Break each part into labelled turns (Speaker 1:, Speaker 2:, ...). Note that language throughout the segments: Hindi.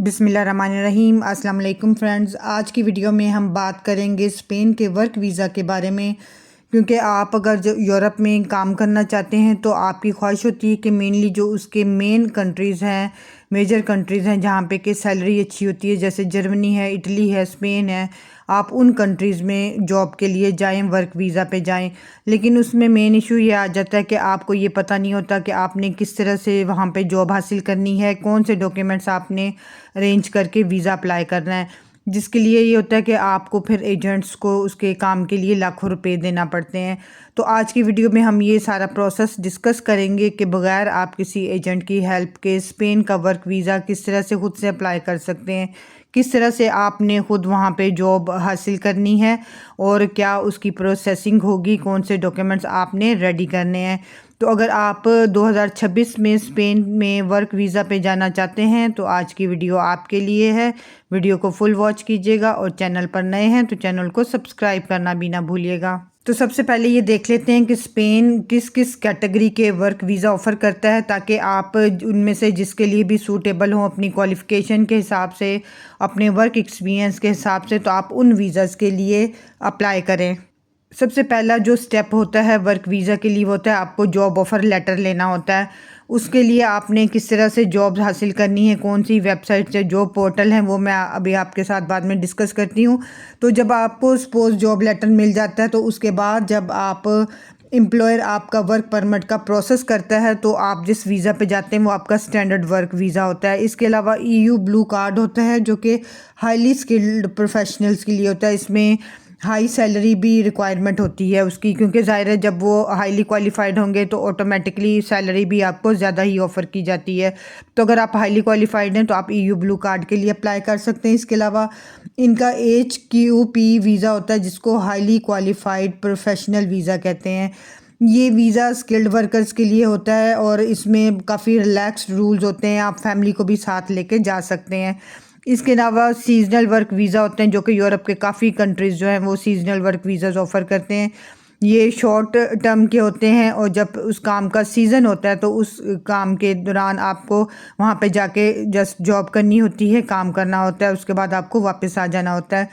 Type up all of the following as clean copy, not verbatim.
Speaker 1: बिस्मिल्लाहिर्रहमानिर्रहीम। अस्सलाम वालेकुम फ्रेंड्स। आज की वीडियो में हम बात करेंगे स्पेन के वर्क वीज़ा के बारे में, क्योंकि आप अगर जो यूरोप में काम करना चाहते हैं तो आपकी ख्वाहिश होती है कि मेनली जो उसके मेन कंट्रीज़ हैं, मेजर कंट्रीज़ हैं जहाँ पे कि सैलरी अच्छी होती है, जैसे जर्मनी है, इटली है, स्पेन है, आप उन कंट्रीज़ में जॉब के लिए जाएं, वर्क वीज़ा पे जाएं। लेकिन उसमें मेन इशू ये आ जाता है कि आपको ये पता नहीं होता कि आपने किस तरह से वहाँ पे जॉब हासिल करनी है, कौन से डॉक्यूमेंट्स आपने अरेंज करके वीज़ा अप्लाई करना है, जिसके लिए ये होता है कि आपको फिर एजेंट्स को उसके काम के लिए लाखों रुपए देना पड़ते हैं। तो आज की वीडियो में हम ये सारा प्रोसेस डिस्कस करेंगे कि बगैर आप किसी एजेंट की हेल्प के स्पेन का वर्क वीज़ा किस तरह से खुद से अप्लाई कर सकते हैं, किस तरह से आपने ख़ुद वहाँ पे जॉब हासिल करनी है और क्या उसकी प्रोसेसिंग होगी, कौन से डॉक्यूमेंट्स आपने रेडी करने हैं। तो अगर आप 2026 में स्पेन में वर्क वीज़ा पे जाना चाहते हैं तो आज की वीडियो आपके लिए है। वीडियो को फुल वॉच कीजिएगा और चैनल पर नए हैं तो चैनल को सब्सक्राइब करना भी ना भूलिएगा। तो सबसे पहले ये देख लेते हैं कि स्पेन किस किस कैटेगरी के वर्क वीज़ा ऑफ़र करता है, ताकि आप उनमें से जिसके लिए भी सूटेबल हों अपनी क्वालिफ़िकेशन के हिसाब से, अपने वर्क एक्सपीरियंस के हिसाब से, तो आप उन वीज़ाज़ के लिए अप्लाई करें। सबसे पहला जो स्टेप होता है वर्क वीज़ा के लिए होता है आपको जॉब ऑफ़र लेटर लेना होता है। उसके लिए आपने किस तरह से जॉब हासिल करनी है, कौन सी वेबसाइट से, जॉब पोर्टल है, वो मैं अभी आपके साथ बाद में डिस्कस करती हूँ। तो जब आपको सपोज़ जॉब लेटर मिल जाता है तो उसके बाद जब आप एम्प्लॉयर आपका वर्क परमिट का प्रोसेस करता है तो आप जिस वीज़ा पे जाते हैं वो आपका स्टैंडर्ड वर्क वीज़ा होता है। इसके अलावा EU ब्लू कार्ड होता है जो कि हाईली स्किल्ड प्रोफेशनल्स के लिए होता है। इसमें हाई सैलरी भी रिक्वायरमेंट होती है उसकी, क्योंकि ज़ाहिर है जब वो हाईली क्वालिफाइड होंगे तो ऑटोमेटिकली सैलरी भी आपको ज़्यादा ही ऑफ़र की जाती है। तो अगर आप हाईली क्वालिफाइड हैं तो आप EU ब्लू कार्ड के लिए अप्लाई कर सकते हैं। इसके अलावा इनका HQP वीज़ा होता है जिसको हाईली क्वालिफाइड प्रोफेशनल वीज़ा कहते हैं। ये वीज़ा स्किल्ड वर्कर्स के लिए होता है और इसमें काफ़ी रिलैक्स्ड रूल्स होते हैं, आप फैमिली को भी साथ लेके जा सकते हैं। इसके अलावा सीजनल वर्क वीज़ा होते हैं जो कि यूरोप के काफ़ी कंट्रीज़ जो हैं वो सीजनल वर्क वीज़ाज़ ऑफ़र करते हैं। ये शॉर्ट टर्म के होते हैं और जब उस काम का सीज़न होता है तो उस काम के दौरान आपको वहाँ पे जाके जस्ट जॉब करनी होती है, काम करना होता है, उसके बाद आपको वापस आ जाना होता है।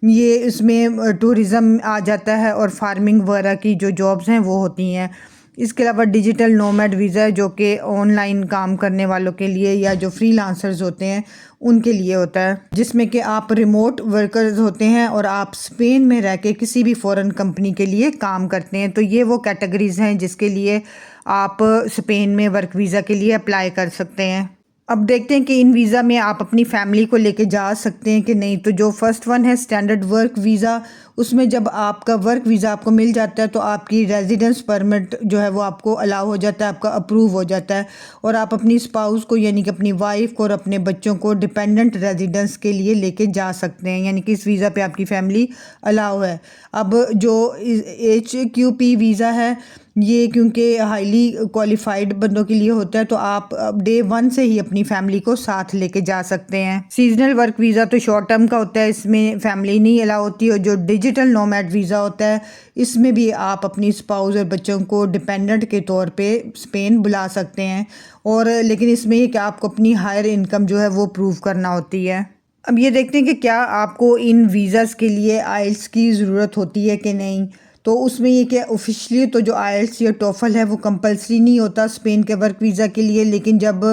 Speaker 1: ये इसमें टूरिज़्म आ जाता है और फार्मिंग वगैरह की जो जॉब्स हैं वो होती हैं। इसके अलावा डिजिटल नोमैड वीज़ा है जो कि ऑनलाइन काम करने वालों के लिए या जो फ्रीलांसर्स होते हैं उनके लिए होता है, जिसमें कि आप रिमोट वर्कर्स होते हैं और आप स्पेन में रह के किसी भी फ़ॉरेन कंपनी के लिए काम करते हैं। तो ये वो कैटेगरीज़ हैं जिसके लिए आप स्पेन में वर्क वीज़ा के लिए अप्लाई कर सकते हैं। अब देखते हैं कि इन वीज़ा में आप अपनी फैमिली को लेके जा सकते हैं कि नहीं। तो जो फर्स्ट वन है स्टैंडर्ड वर्क वीज़ा, उसमें जब आपका वर्क वीज़ा आपको मिल जाता है तो आपकी रेजिडेंस परमिट जो है वो आपको अलाउ हो जाता है, आपका अप्रूव हो जाता है और आप अपनी स्पाउस को यानी कि अपनी वाइफ को और अपने बच्चों को डिपेंडेंट रेजिडेंस के लिए लेके जा सकते हैं, यानी कि इस वीज़ा पे आपकी फैमिली अलाउ है। अब जो HQP वीज़ा है ये क्योंकि हाईली क्वालिफाइड बंदों के लिए होता है तो आप डे 1 से ही अपनी फैमिली को साथ लेके जा सकते हैं। सीजनल वर्क वीज़ा तो शॉर्ट टर्म का होता है, इसमें फैमिली नहीं अलाउ होती। और जो डिजिटल नोमैड वीज़ा होता है इसमें भी आप अपनी स्पाउस और बच्चों को डिपेंडेंट के तौर पे स्पेन बुला सकते हैं, और लेकिन इसमें ये कि आपको अपनी हायर इनकम जो है वो प्रूव करना होती है। अब ये देखते हैं कि क्या आपको इन वीज़ाज़ के लिए आइल्स की ज़रूरत होती है कि नहीं। तो उसमें ये कि ऑफिशियली तो जो आइल्स या टोफल है वो कंपलसरी नहीं होता स्पेन के वर्क वीज़ा के लिए, लेकिन जब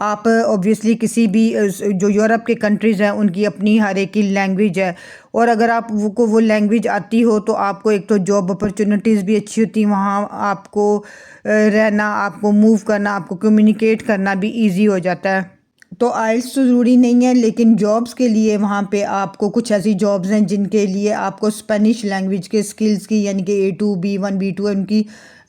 Speaker 1: आप ऑब्वियसली किसी भी जो यूरोप के कंट्रीज़ हैं उनकी अपनी हर एक की लैंग्वेज है, और अगर आप वो लैंग्वेज आती हो तो आपको एक तो जॉब अपॉर्चुनिटीज़ भी अच्छी होती हैं वहाँ, आपको रहना, आपको मूव करना, आपको कम्युनिकेट करना भी ईजी हो जाता है। तो आइल्स तो ज़रूरी नहीं है, लेकिन जॉब्स के लिए वहाँ पे आपको कुछ ऐसी जॉब्स हैं जिनके लिए आपको स्पेनिश लैंग्वेज के स्किल्स की यानी कि A2 B1 B2 उनकी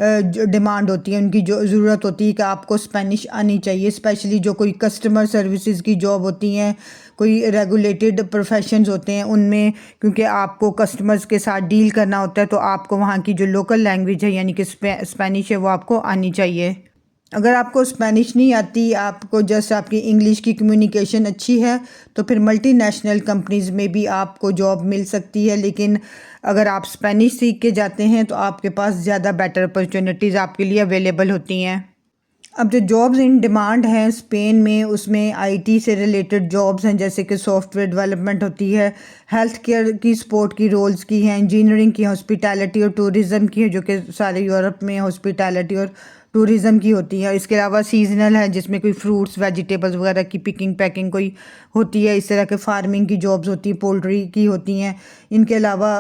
Speaker 1: जो डिमांड होती है, उनकी जो ज़रूरत होती है कि आपको स्पेनिश आनी चाहिए। स्पेशली जो कोई कस्टमर सर्विसेज की जॉब होती हैं, कोई रेगुलेटेड प्रोफेशंस होते हैं उनमें, क्योंकि आपको कस्टमर्स के साथ डील करना होता है तो आपको वहाँ की जो लोकल लैंग्वेज है यानी कि स्पेनिश है वो आपको आनी चाहिए। अगर आपको स्पेनिश नहीं आती, आपको जस्ट आपकी इंग्लिश की कम्युनिकेशन अच्छी है तो फिर मल्टीनेशनल कंपनीज़ में भी आपको जॉब मिल सकती है। लेकिन अगर आप स्पेनिश सीख के जाते हैं तो आपके पास ज़्यादा बेटर अपॉर्चुनिटीज़ आपके लिए अवेलेबल होती हैं। अब जो जॉब्स इन डिमांड हैं स्पेन में, उसमें आईटी से रिलेटेड जॉब्स हैं, जैसे कि सॉफ्टवेयर डेवलपमेंट होती है, हेल्थ केयर की, सपोर्ट की रोल्स की हैं, इंजीनियरिंग की, हॉस्पिटैलिटी और टूरिज़्म की है, जो कि सारे यूरोप में हॉस्पिटैलिटी और टूरिज़्म की होती है। इसके अलावा सीजनल है, जिसमें कोई फ्रूट्स वेजिटेबल्स वगैरह की पिकिंग पैकिंग कोई होती है। इस तरह के फार्मिंग की जॉब्स होती हैं, पोल्ट्री की होती हैं। इनके अलावा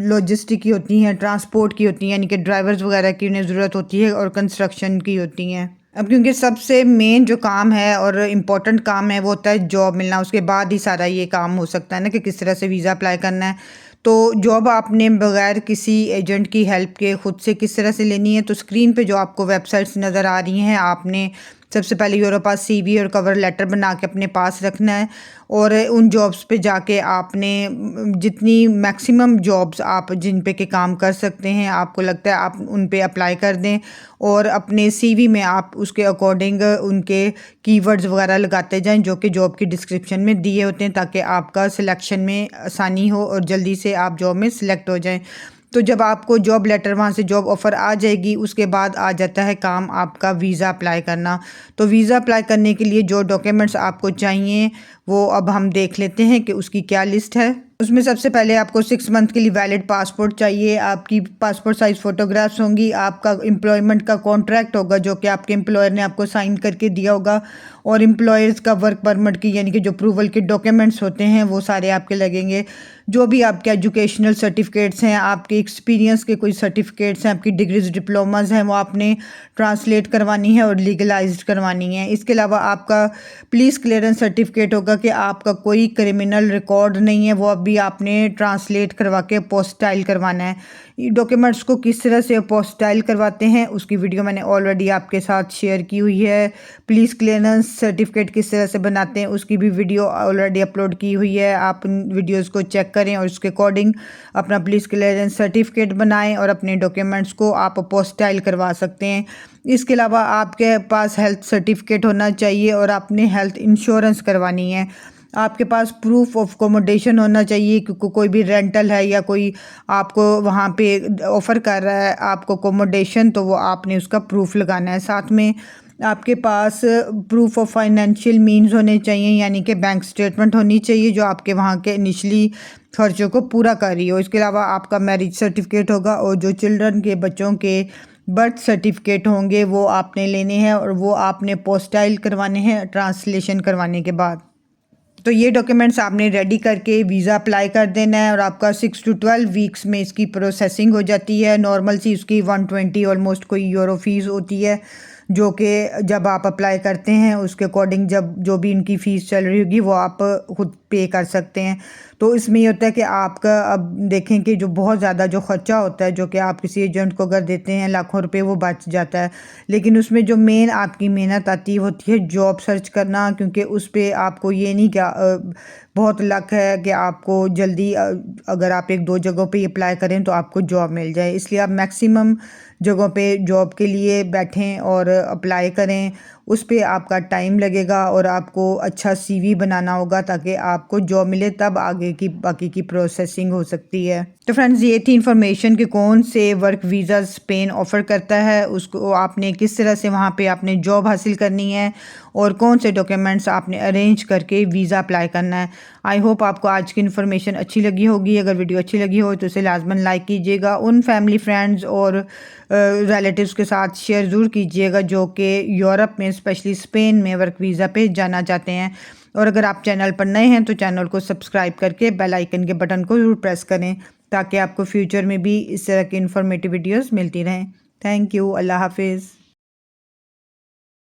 Speaker 1: लॉजिस्टिक की होती हैं, ट्रांसपोर्ट की होती हैं, यानी कि ड्राइवर्स वगैरह की उन्हें ज़रूरत होती है, और कंस्ट्रक्शन की होती हैं। अब क्योंकि सबसे मेन जो काम है और इम्पोर्टेंट काम है वो होता है जॉब मिलना, उसके बाद ही सारा ये काम हो सकता है ना, कि किस तरह से वीज़ा अप्लाई करना है। तो जॉब आपने बगैर किसी एजेंट की हेल्प के खुद से किस तरह से लेनी है, तो स्क्रीन पे जो आपको वेबसाइट्स नज़र आ रही हैं, आपने सबसे पहले यूरोपास सीवी और कवर लेटर बना के अपने पास रखना है, और उन जॉब्स पे जाके आपने जितनी मैक्सिमम जॉब्स आप जिन पे के काम कर सकते हैं, आपको लगता है आप उन पे अप्लाई कर दें, और अपने सीवी में आप उसके अकॉर्डिंग उनके कीवर्ड्स वगैरह लगाते जाएं, जो कि जॉब की डिस्क्रिप्शन में दिए होते हैं, ताकि आपका सिलेक्शन में आसानी हो और जल्दी से आप जॉब में सिलेक्ट हो जाएं। तो जब आपको जॉब लेटर, वहाँ से जॉब ऑफ़र आ जाएगी, उसके बाद आ जाता है काम आपका वीज़ा अप्लाई करना। तो वीज़ा अप्लाई करने के लिए जो डॉक्यूमेंट्स आपको चाहिए वो अब हम देख लेते हैं कि उसकी क्या लिस्ट है। उसमें सबसे पहले आपको 6 मंथ के लिए वैलिड पासपोर्ट चाहिए, आपकी पासपोर्ट साइज़ फ़ोटोग्राफ्स होंगी, आपका एम्प्लॉयमेंट का कॉन्ट्रैक्ट होगा जो कि आपके एम्प्लॉयर ने आपको साइन करके दिया होगा, और एम्प्लॉयर्स का वर्क परमिट की, यानी कि जो अप्रूवल के डॉक्यूमेंट्स होते हैं वो सारे आपके लगेंगे। जो भी आपके एजुकेशनल सर्टिफिकेट्स हैं, आपके एक्सपीरियंस के कोई सर्टिफिकेट्स हैं, आपकी डिग्रीज डिप्लोमाज हैं, वो आपने ट्रांसलेट करवानी है और लीगलाइज्ड करवानी है। इसके अलावा आपका पुलिस क्लियरेंस सर्टिफिकेट होगा कि आपका कोई क्रिमिनल रिकॉर्ड नहीं है, वो अभी आपने ट्रांसलेट करवा के अपोस्टाइल करवाना है। ये डॉक्यूमेंट्स को किस तरह से अपोस्टाइल करवाते हैं उसकी वीडियो मैंने ऑलरेडी आपके साथ शेयर की हुई है। पुलिस क्लियरेंस सर्टिफिकेट किस तरह से बनाते हैं उसकी भी वीडियो ऑलरेडी अपलोड की हुई है, आप उन वीडियोज़ को चेक करें और उसके अकॉर्डिंग अपना पुलिस क्लियरेंस सर्टिफिकेट बनाएं और अपने डॉक्यूमेंट्स को आप अपोस्टाइल करवा सकते हैं। इसके अलावा आपके पास हेल्थ सर्टिफिकेट होना चाहिए, और आपने हेल्थ इंश्योरेंस करवानी है। आपके पास प्रूफ ऑफ अकोमोडेशन होना चाहिए, क्योंकि कोई भी रेंटल है या कोई आपको वहाँ पे ऑफ़र कर रहा है आपको अकोमोडेशन, तो वो आपने उसका प्रूफ लगाना है। साथ में आपके पास प्रूफ ऑफ फाइनेंशियल मीन्स होने चाहिए, यानी कि बैंक स्टेटमेंट होनी चाहिए जो आपके वहाँ के इनिशली खर्चों को पूरा कर रही हो। इसके अलावा आपका मैरिज सर्टिफिकेट होगा, और जो चिल्ड्रन के बच्चों के बर्थ सर्टिफिकेट होंगे वो आपने लेने हैं, और वो आपने पोस्टाइल करवाने हैं ट्रांसलेशन करवाने के बाद। तो ये डॉक्यूमेंट्स आपने रेडी करके वीज़ा अप्लाई कर देना है, और आपका 6 to 12 वीक्स में इसकी प्रोसेसिंग हो जाती है। नॉर्मल सी उसकी 120 ऑलमोस्ट कोई यूरो फीस होती है, जो कि जब आप अप्लाई करते हैं उसके अकॉर्डिंग जब जो भी इनकी फ़ीस चल रही होगी वो आप खुद पे कर सकते हैं। तो इसमें ये होता है कि आपका, अब देखें कि जो बहुत ज़्यादा जो ख़र्चा होता है जो कि आप किसी एजेंट को अगर देते हैं लाखों रुपए, वो बच जाता है। लेकिन उसमें जो मेन आपकी मेहनत आती होती है जॉब सर्च करना, क्योंकि उस पर आपको ये नहीं क्या बहुत लक है कि आपको जल्दी अगर आप 1-2 जगहों पे अप्लाई करें तो आपको जॉब मिल जाए। इसलिए आप मैक्सिमम जगहों पे जॉब के लिए बैठें और अप्लाई करें। उस पे आपका टाइम लगेगा और आपको अच्छा सीवी बनाना होगा ताकि आपको जॉब मिले, तब आगे की बाकी की प्रोसेसिंग हो सकती है। तो फ्रेंड्स, ये थी इन्फॉर्मेशन कि कौन से वर्क वीज़ा स्पेन ऑफ़र करता है, उसको आपने किस तरह से वहाँ पे आपने जॉब हासिल करनी है, और कौन से डॉक्यूमेंट्स आपने अरेंज करके वीज़ा अप्लाई करना है। आई होप आपको आज की इन्फॉर्मेशन अच्छी लगी होगी। अगर वीडियो अच्छी लगी हो तो इसे लाजमन लाइक कीजिएगा, उन फैमिली फ्रेंड्स और रिलेटिव्स के साथ शेयर ज़रूर कीजिएगा जो कि यूरोप में स्पेशली स्पेन में वर्क वीज़ा पे जाना चाहते हैं। और अगर आप चैनल पर नए हैं तो चैनल को सब्सक्राइब करके बेल आइकन के बटन को ज़रूर प्रेस करें, ताकि आपको फ्यूचर में भी इस तरह की इन्फॉर्मेटिव वीडियोस मिलती रहें। Thank you. अल्लाह हाफिज़।